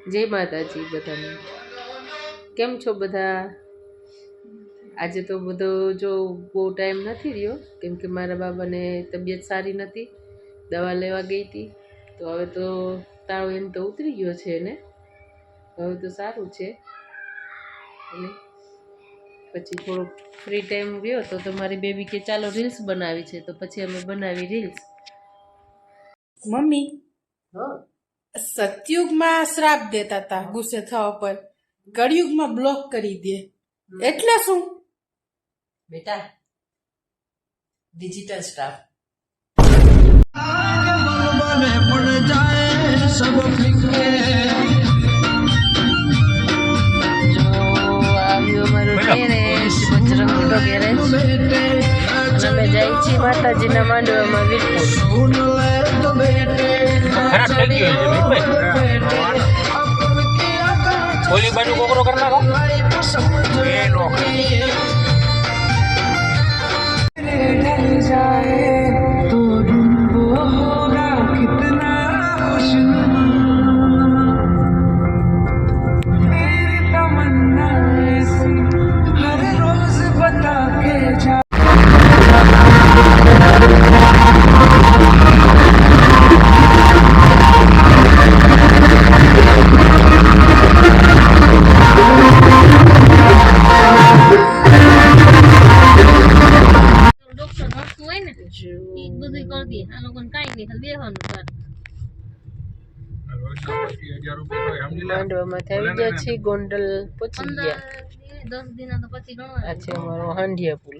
જય માતાજી બધાને. કેમ છો બધા? આજે તો બધો જો બહુ ટાઈમ નથી રહ્યો કેમ કે મારા બાબાને તબિયત સારી નથી, દવા લેવા ગઈ હતી. તો હવે તો તાવ એમ તો ઉતરી ગયો છે એને, હવે તો સારું છે. અને પછી થોડોક ફ્રી ટાઈમ રહ્યો તો મારી બેબી કે ચાલો રીલ્સ બનાવી છે, તો પછી અમે બનાવી રીલ્સ. મમ્મી, હા, સતયુગમાં શ્રાપ દેતા હતા ગુસ્સે થવા પર, કળિયુગમાં બ્લોક કરી દે એટલે શું? બેટા ડિજિટલ સ્ટાફ. અમે જાય છીએ માતાજીના માંડવામાં વીરપુર. ઓલી બાજુ કોકરો કરી નાખો. માંડવામાંથી આવી ગયા છીએ, ગોંડલ પહોંચી ગયા. આ છે અમારો હાંડિયા પુલ.